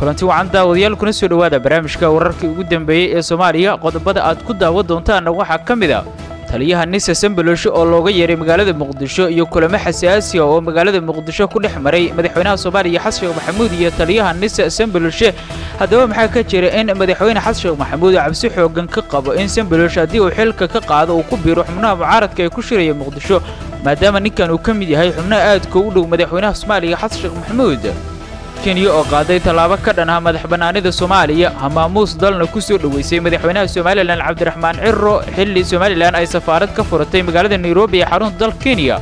kulanti wacan daawadayaal kuna soo dhawaada barnaamijka wararkii ugu dambeeyay ee Soomaaliya qodobada aad ku daawan doontaan waxa kamid ah taliyaha NISA Sambaloosho oo looga yeeray magaalada Muqdisho iyo kulamo xasaasi ah oo magaalada Muqdisho ku dhex maray madaxweynaha Soomaaliya Xasan Sheikh Maxamuud iyo taliyaha NISA Sambaloosho haddaba maxaa ka jira in madaxweyne Xasan Sheikh Maxamuud cabsi xoogan ka qabo in Sambaloosho hadii uu xilka ka qaado uu ku biiro xubnaha mucaaradka ee ku shiraya Muqdisho maadaama ninkan uu ka mid yahay xubnaha aad u dhow madaxweynaha Soomaaliya Xasan Sheikh Maxamuud Kenya oo qaaday talaabo ka dhan ah madaxbanaanida Soomaaliya hamaamuus dalna ku soo dhaweysay madaxweynaha Soomaaliland Cabdiraxmaan Cirro xilli Soomaaliland ay safaarad ka furatay magaalada Nairobi ee xarunta dalka Kenya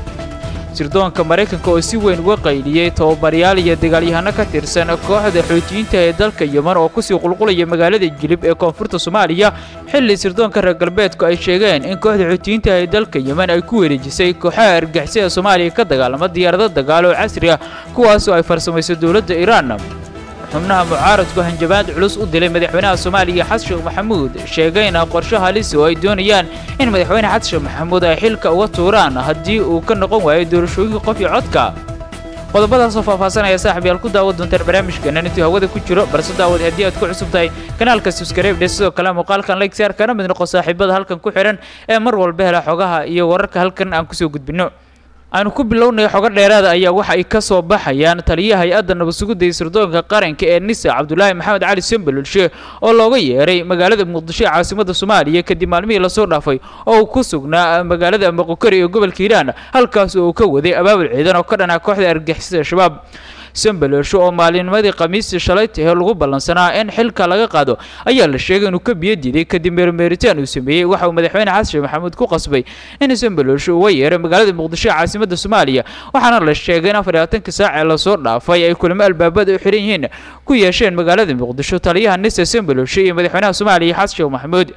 sirdoonka Mareykanka oo si weyn uga qayliyay tababaryaal iyo dagaalyahano ka tirsan kooxda xoojinta ee dalka Yemen oo ku sii qulqulaya magaalada Jilib ee koonfurta Soomaaliya xilli sirdoonka reer galbeedku ay sheegeen in kooxda xoojinta ee dalka Yemen ay ku wareejisay kooxaha argagixisada Soomaaliya ka dagaalama diyaarado dagaal oo casri ah kuwaas oo ay farsamayso dawladda Iran xubnaha mucaaradku hanjabaad culus u dilay madaxweynaha Soomaaliya Xasan Sheikh Maxamuud sheegayna qorshe halis oo ay doonayaan in madaxweyne Xasan Sheikh Maxamuud ay xilka uga tuuraan haddii uu ka noqon waayo doorashooyinka qof iyo codka qodobadaas oo faahfaahinaya saaxiibayaal ku daawan doontaan barnaamijkeena intii hawada ku jiro balse daawad haddii aad ku cusub tahay kanaalka subscribe sidoo kale muuqaalkan like share kana mid noqo saaxiibada halkan ku xiran ee mar walba hela xogaha iyo wararka halkan aan ku soo gudbino aanu ku bilownay xogo dheeraad ayaa waxa ay ka soo baxayaan taliyaha hay'adda nabad sugidda sirdoonka qaranka ee NISA Cabdullaahi Maxamed Cali Sambaloosho oo looga yeeray magaalada Muqdisho ee caasimadda Soomaaliya kadib maalmihii la soo dhaafay oo uu ku sugnaa magaalada Moqokori ee gobolka Hiiraan halkaas oo uu ka waday abaabul ciidan oo ka dhan ah kooxda argagixisada shabaab Sambaloosho oo maalinnimadii Khamiistii shalaytii lagu ballansanaa in xilka laga qaado ayaa la sheegay inuu ka biyadiiday kadib meermeeritaan uu sameeyay waxa uu madaxweyne Xasan Sheikh Maxamuud ku qasbay in Sambaloosho uu yeero magaalada Muqdisho ee caasimadda Soomaaliya waxaana la sheegay in 24 saac ee la soo dhaafay ay kulamo albaabada u xiran yihiin ku yeesheen magaalada Muqdisho taliyaha NISA Sambaloosho iyo madaxweynaha Soomaaliya Xasan Sheikh Maxamuud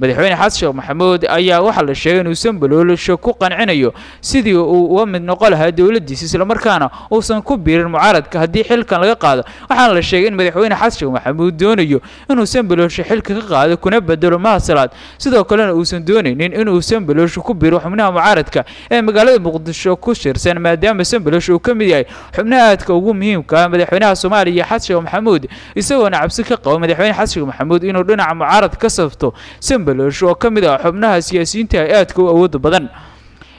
madaxweyne Xasan Sheikh Maxamuud ayaa waxa la sheegay inuu Sambaloosho ku qancinayo sidii uu uga mid noqon lahaa dawladdiisa isla markaana uusan ku biirin mucaaradka haddii xilkan laga qaado waxaana la sheegay in madaxweyne Xasan Sheikh Maxamuud doonayo inuu Sambaloosho xilka ka qaado kuna bedelo mahasalaad sidoo kalena uusan doonaynin inuu Sambaloosho ku biiro xubnaha mucaaradka ee magaalada Muqdisho ku shirsan maadaama Sambaloosho uu ka mid yahay xubnaha aadka ugu muhiimka ah madaxweynaha Soomaaliya Xasan Sheikh Maxamuud isagoo cabsi ka qabo madaxweyne Xasan Sheikh Maxamuud inuu dhinaca mucaarad ka safto Sambaloosho ka mid ah xubnaha siyaasiyiinta ee aadka u awood badan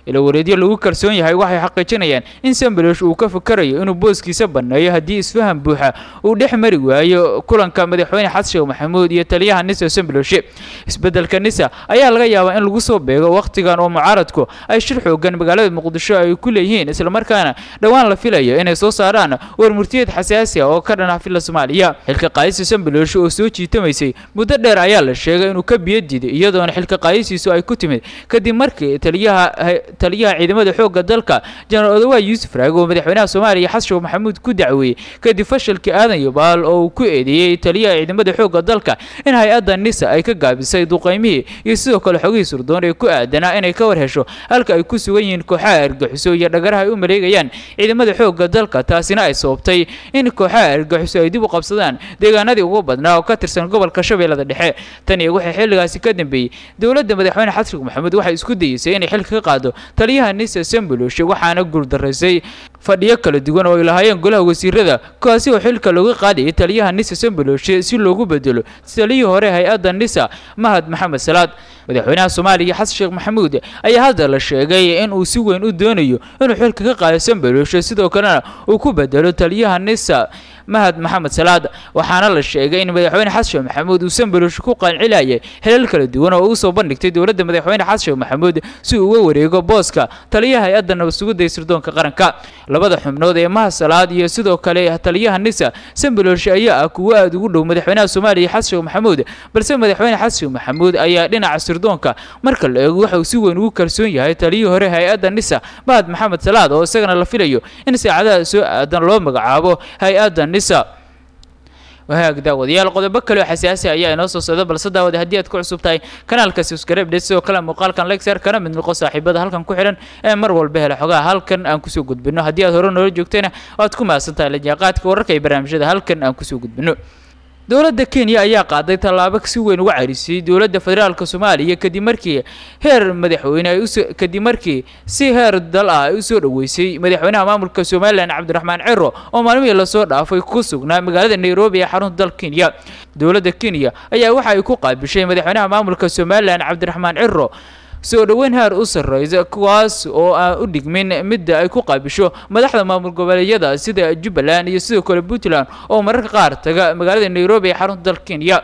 ila wareediyo lagu kalsoon yahay waxay xaqiijinayaan in Sambaloosho uu ka fakarayo inuu booskiisa baneeyo haddii isfaham buuxa uu dhex mari waayo kulanka madaxweyne Xasan Sheikh Maxamuud iyo taliyaha NISA Sambaloosho isbedelka NISA ayaa laga yaabaa in lagu soo beego waqtigan oo mucaaradku ay shir xoogan magaalada Muqdisho ay ku leeyihiin isla markaana dhawaan la filayo inay soo saaraan warmurtiyeed xasaasi ah oo ka dhan ah fila Soomaaliya xilka qaadista Sambaloosho oo soo jiitamaysay muddo dheer ayaa la sheegay inuu ka biyadiiday iyadoo xilka qaadisiisu ay ku timid kadib markii taliyaha ciidamada xoogga dalka General Odawa Yuusuf Raago madaxweynaha Soomaaliya Xasan Sheikh Maxamuud ku dacweeyay kadib fashilkii aadan Yabaal oo ku eedeeyay taliyaha ciidamada xoogga dalka in hay'adda NISA ay ka gaabisay duqeymihii iyo sidoo kale xogihii sirdoon ee ku aadanaa inay ka warhesho halka ay ku sugan yihiin kooxaha argagixiso iyo dhagaraha ay u mareegayaan ciidamada xoogga dalka taasina ay sababtay in kooxaha argagixiso ay dib u qabsadaan deegaanadii ugu badnaa oo ka tirsan gobolka Shabeellada Dhexe tan iyo wixii xilligaasi ka dambeeyay dawladda madaxweyne Xasan Sheikh Maxamuud waxay isku dayeysay inay xilka ka qaado taliyaha NISA Sambaloosho waxaana guuldareysay fadhiyo kala duwan oo ay lahaayeen golaha wasiirada kaasi oo xilka looga qaaday taliyaha NISA Sambaloosho si loogu bedelo taliyihii hore hay'adda NISA Mahad Maxamed Salaad madaxweynaha Soomaaliya Xasan Sheikh Maxamuud ayaa hadda la sheegay in uu si weyn u doonayo inuu xilka ka qaado Sambaloosho sidoo kalena uu ku bedelo taliyaha NISA Mahad Maxamed Salaad waxaana la sheegay in madaxweyne Xasan Sheikh Maxamuud uu Sambaloosho ku qancilayay xilal kala duwan oo uu soo bandhigtay dawladda madaxweyne Xasan Sheikh Maxamuud si uu uga wareego booska taliyaha hay'adda nabad sugidda sirdoonka qaranka labada xubnood ee Mahad Salaad iyo sidoo kale taliyaha NISA Sambaloosho ayaa kuwa aad ugu dhow madaxweynaha Soomaaliya Xasan Sheikh Maxamuud balse madaxweyne Xasan Sheikh Maxamuud ayaa dhinaca sirdoonka marka la eego waxa uu si weyn ugu kalsoon yahay taliyihii hore hay'adda NISA Mahad Maxamed Salaad oo isagana la filayo in saacadaha soo aadan loo magacaabo hay'adda NISA وهاك داود يا القضاء بكلوا حساسية يا نص صدق بل صدق ودي هديت كل سبتاي كنال كسبسكرايب ديسو كلام مقال كان لايك سير كان من القصة صاحبة هل كان كحرن مر والبه لحقها هل كان أنكسو قد بنو هديت هرون رجوكتنا وتكون ما سنتها لجاقات كورك برامج هل كان أنكسو قد بنو dowladda Kenya ayaa qaaday tallaabo si weyn uga carisay dowladda federaalka Soomaaliya kadib markii heer madaxweyne ay kadib markii si heer dal ah ay u soo dhaweysay madaxweynaha maamulka Soomaaliland Cabdiraxmaan Ciro oo maalmihii la soo dhaafay ku sugnaa magaalada Nairobi ee xarunta dalka Kenya dowladda Kenya ayaa waxa ay ku qaabishay madaxweynaha maamulka Soomaaliland Cabdiraxmaan Ciro soo dhaweyn heer u sarreeyay kuwaas oo aan u dhigmin midda ay ku qaabisho madaxda maamul goboleedyada sida Jubbaland iyo sidoo kale Puntland oo mararka qaar taga magaalada Nairobi ee xarunta dalka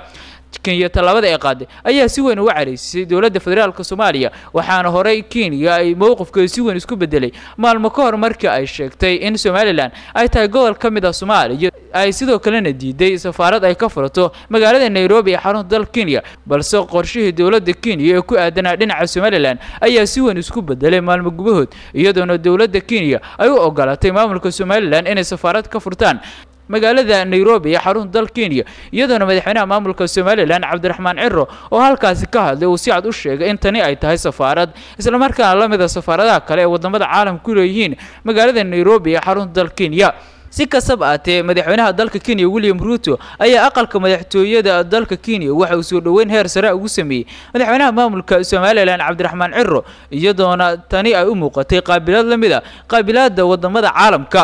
Kenya talaabada ay qaaday ayaa si weyn uga carisay dowladda federaalka Soomaaliya waxaana horay Kenya ay mowqifkeeda si weyn isku bedelay maalmo ka hor markii ay sheegtay in Somaliland ay tahay gobol ka mid ah Soomaaliya ay sidoo kalena diiday safaarad ay ka furato magaalada Nairobi ee xarunta dalka Kenya balse qorshihii dowladda Kenya ee ku aadanaa dhinaca Somaliland ayaa si weyn isku bedelay maalmo gudahood iyadoo dowladda Kenya ay u oggolaatay maamulka Somaliland inay safaarad ka furtaan magaalada Nairobi ee xarunta dalka Kenya iyadoo madaxweynaha maamulka Soomaaliland Cabdiraxmaan Ciro oo halkaas ka hadlay uu si cad u sheegay in tani ay tahay safaarad isla markaana la mid ah safaaradaha kale ee wadamada caalamka ku leeyihiin magaalada Nairobi ee xarunta dalka Kenya si kasaba aatee madaxweynaha dalka Kenya William Ruto ayaa aqalka madaxtooyada dalka Kenya waxa uu soo dhaweyn heer sare ugu sameeyay madaxweynaha maamulka Soomaaliland Cabdiraxmaan Ciro iyadoo tani ay u muuqatay qaabilad la mid ah qaabilada wadamada caalamka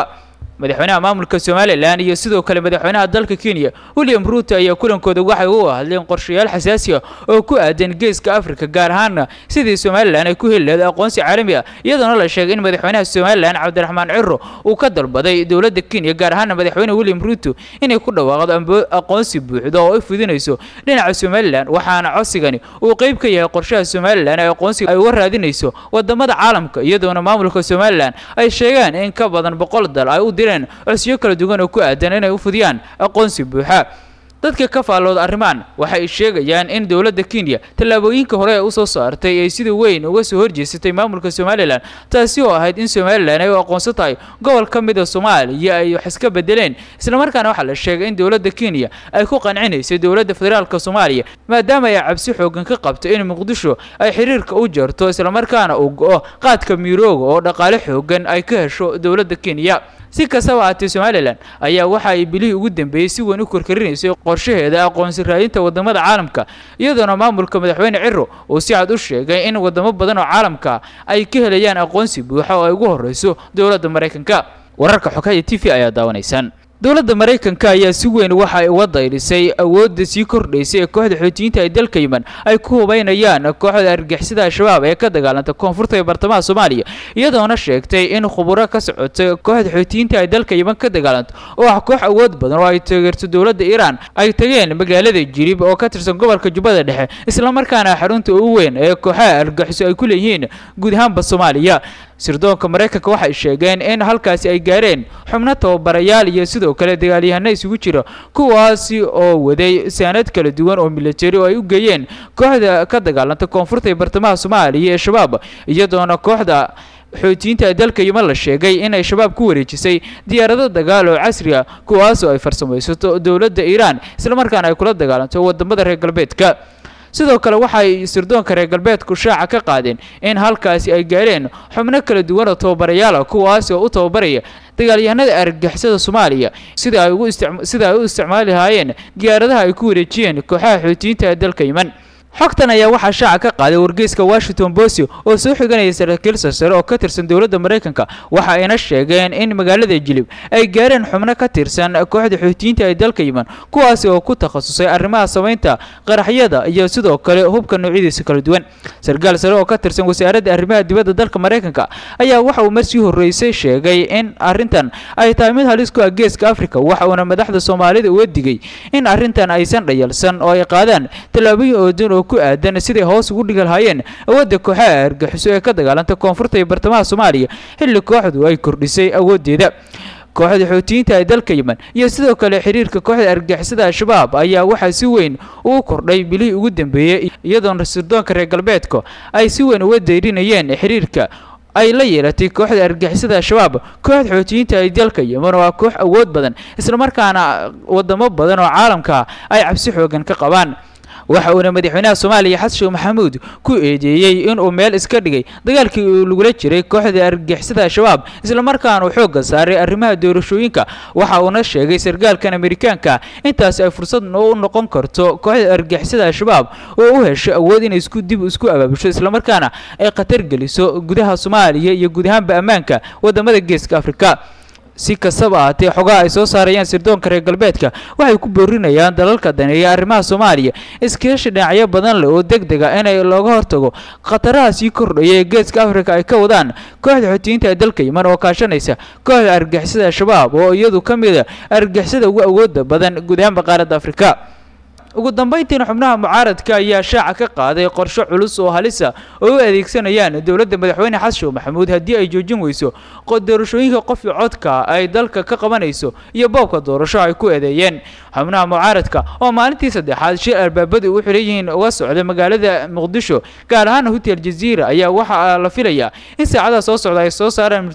madaxweynaha maamulka Soomaaliland iyo sidoo kale madaxweynaha dalka Kenya William Ruto ayaa kulankooda waxay u hadleen qorshayaal xasaasi ah oo ku aadan geeska Afrika gaar ahaan sidii Soomaaliland ay ku heli lahayd aqoonsi caalami ah iyadoo la sheegay in madaxweynaha Soomaaliland Cabdiraxmaan Ciro uu ka dalbaday dowladda Kenya gaar ahaan madaxweynaha William Ruto inay ku dhawaaqdo aqoonsi buuxda oo ay fudinayso dhinaca Soomaaliland waxaana codsigani uu qayb ka yahay qorshaha Soomaaliland ee aqoonsi ay u raadinayso wadamada caalamka iyadoo maamulka Soomaaliland ay sheegaan in ka badan 100 dal ay u codsiyo kala duwan oo ku aadan inay u fudiyaan aqoonsi buuxa dadka ka faalooda arrimaan waxay sheegayaan in dowladda Kenya talaabooyinka hore u soo saartay ay sida weyn uga soo horjeesatay maamulka Soomaaliland taasi oo ahayd in Soomaaliland ay u aqoonsatay gobol ka mid ah Soomaaliya ay wax iska bedeleen isla markaana waxa la sheegay in dowladda Kenya ay ku qancinaysay dowladda federaalka Soomaaliya maadaama ay cabsi xoogan ka qabto in Muqdisho ay xiriirka u jarto isla markaana uu go'o qaadka miirooga oo dhaqaale xoogan ay ka hesho dowladda Kenya si kasaba aatee Soomaaliland ayaa waxa ay bilihii ugu dambeeyay si weyn u korkarinaysay qorshaheeda aqoonsi raadinta wadamada caalamka iyadoo maamulka madaxweyne Ciro uu si cad u sheegay in wadamo badan oo caalamka ay ka helayaan aqoonsi buuxa oo ay ugu horeyso dowladda Mareykanka wararka xogaya TV ayaa daawanaysan dowladda Mareykanka ayaa si weyn waxa ay wada dhisay awoodda si kordhaysay ee kooxda xoutiyiinta ee dalka Yemen ay ku hubaynayaan kooxda argagixisada Shabaab ee ka dagaalanta koonfurta ee bartamaha Soomaaliya iyadoo sheegtay in khubaro ka socotay kooxda xoutiyiinta ee dalka Yemen ka dagaalanta oo koox awood badan oo ay taageerto dowladda Iran ay tageen magaalada Jilib oo ka tirsan gobolka Jubbada Dhexe isla markaana xarunta ugu weyn ee kooxaha argagixiso ay ku leeyihiin guud ahaan Soomaaliya sirdoonka Mareykanka waxay sheegeen in halkaas ay gaareen xubno tababarayaal iyo sidoo kale dagaalyahanno isugu jira kuwaasi oo waday saanad kala duwan oo military oo ay u geeyeen kooxda ka dagaalanta koonfurta ee bartamaha Soomaaliya ee Shabaab iyadoo kooxda xoutiyiinta dalka Yemen la sheegay in ay Shabaab ku wareejisay diyaarado dagaal oo casri ah kuwaas oo ay farsamaysato dowladda Iran isla markaana ay kula dagaalanto wadamada reer galbeedka sidoo kale waxay sirdoonka reer galbeedku shaaca ka qaadeen in halkaasi ay gaareen xubno kala duwan oo tababarayaal ah kuwaas oo u tababaraya dagaalyahanada argagixisada Soomaaliya sida ay u isticmaali lahaayeen diyaaradaha ay ku wareejiyeen kooxaha xoutiyiinta ee dalka Yemen xogtan ayaa waxa shaaca ka qaaday wargeyska Washington Post oo soo xiganaya saraakiil sare oo ka tirsan dowladda Mareykanka waxa ayna sheegeen in magaalada Jilib ay gaareen xubno ka tirsan kooxda xoutiyiinta ee dalka Yemen kuwaas oo ku takhasusay arrimaha sameynta qaraxyada iyo sidoo kale hubka noocyadiisa kala duwan sargaal sare oo ka tirsan wasaaradda arrimaha dibadda dalka Mareykanka ayaa waxa uu markii horeysay sheegay in arrintan ay tahay mid halis ku ah geeska Afrika waxa uu madaxda Soomaalida u digay in arrintan aysan dhayalsan oo ay qaadaan talaabooyin oo ku aadan sidii hoos ugu dhigal hayeen awoodda kooxaha argagixiso ee ka dagaalanta koonfurta ee bartamaha Soomaaliya xilli kooxdu ay kordhisay awoodeeda kooxda xoutiyiinta ee dalka Yemen iyo sidoo kale xiriirka kooxda argagixisada Shabaab ayaa waxa si weyn u kordhay bilihii ugu dambeeyay iyadoo sirdoonka reer galbeedka ay si weyn uga dayrinayeen xiriirka ay la yeelatay kooxda argagixisada Shabaab kooxda xoutiyiinta ee dalka Yemen waa koox awood badan isla markaana wadamo badan oo caalamka ay cabsi xoogan ka qabaan waxa uuna madaxweynaha Soomaaliya Xasan Sheekh Maxamuud ku eedeeyay in uu meel iska dhigay dagaalkii lagula jiray kooxda argagixisada Shabaab isla markaana uu xoog saaray arrimaha doorashooyinka waxa uuna sheegay sargaalkan Ameerikaanka intaas ay fursad u noqon karto kooxda argagixisada Shabaab oo u hesho awood in isku abaabusho isla markaana ay qatar geliso gudaha Soomaaliya iyo guud ahaanba ammaanka wadamada Geeska Afrika si kastaba ahaatee xogaha ay soo saarayaan sirdoonka reer galbeedka waxay ku boorinayaan dalalka daneeya arrimaha Soomaaliya iskaashi dhinacyo badan leh oo degdeg ah in looga hortago khataraha sii kordhaya ee Geeska Afrika ay ka wadaan kooxda Xuutiyiinta ee dalka Yemen oo kaashanaysa kooxda argagixisada Shabaab oo iyadu ka mid ah argagixisada ugu awoodda badan guud ahaan qaaradda Afrika ugu dambeyntiina xubnaha mucaaradka ayaa shaaca ka qaaday qorshe culus oo halisa oo u adeegsanayaan dawladda madaxweyne Xasan Sheekh Maxamuud haddii ay joojin weyso doorashooyinka qof iyo codka ay dalka ka qabanayso iyo boobka doorasho ay ku eedeeyeen xubnaha mucaaradka oo maalintii saddexaad shir albaabada u xiran yihiin uga socda magaalada Muqdisho gaar ahaan Hotel Jazeera ayaa waxa la filayaa in saacadaha soo socda ay soo saaraan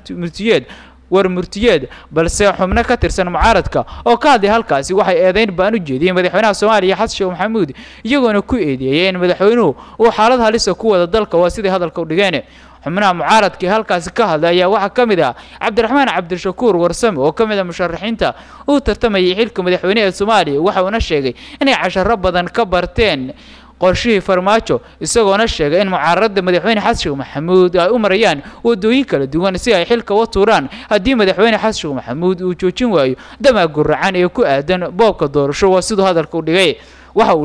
murtiyeed balse xubno ka tirsan mucaaradka oo ka hadlay halkaasi waxay eedeyn baan u jeediyeen madaxweynaha Soomaaliya Xasan Sheekh Maxamuud iyagoona ku eedeeyeen madaxweynuhu uu xaalad halis ku wada dalka waa sidii hadalka u dhigeen xubnaha mucaaradka halkaasi ka hadlay ayaa waxa kamid ah Cabdiraxmaan Cabdishakuur Warsame oo kamid ah musharaxiinta uu tartamayay xilka madaxweynaha Soomaaliya waxa uu sheegay inay casharo badan ka barteen qorshihii farmaajo isagoona sheegay in mucaaradda madaxweyne Xasan Sheekh Maxamuud ay u marayaan wadooyin kala duwan si ay xilka u tuuraan haddii madaxweyne Xasan Sheekh Maxamuud uu joojin waayo damac guracan ee ku aadan boobka doorasho waa sidoo hadalka u dhigay waxa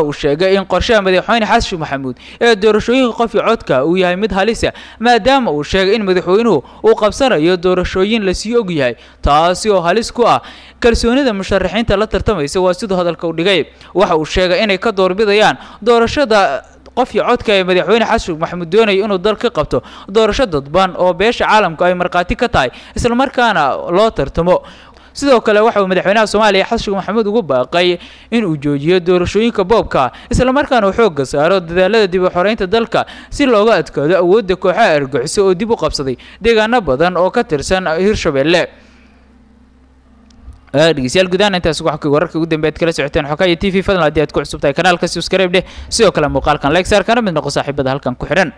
uu sheegay in qorshaha madaxweyne Xasan Sheekh Maxamuud ee doorashooyinka qof iyo codka uu yahay mid halis ah maadaama uu sheegay in madaxweynuhu uu qabsanayo doorashooyin la sii og yahay taasi oo halis ku ah kalsoonida musharaxiinta la tartamaysa waa sidoo hadalka u dhigay waxa uu sheegay inay ka doorbidayaan doorashada qof iyo codka ee madaxweyne Xasan Sheekh Maxamuud doonay inuu dalka qabto doorasho dadban oo beesha caalamka ay marqaati ka tahay isla markaana loo tartamo sidoo kale waxa uu madaxweynaha Soomaaliya Xasan Sheekh Maxamuud ugu baaqay in uu joojiyo doorashooyinka boobka isla markaana uu xoog saaro dadaalada dib u xoreynta dalka si looga adkaado awoodda kooxaha argagixiso oo dib u qabsaday deegaano badan oo ka tirsan Hirshabelle dhegeystayaal gudahaan intaas waxa ka wararka ugu dambeeyay kala socoteen Xogaya TV fadlan haddii aad ku cusubtahay kanaalka subscribe sidoo kale muuqaalkan like saar kana mid noqo saaxiibada halkan ku xiran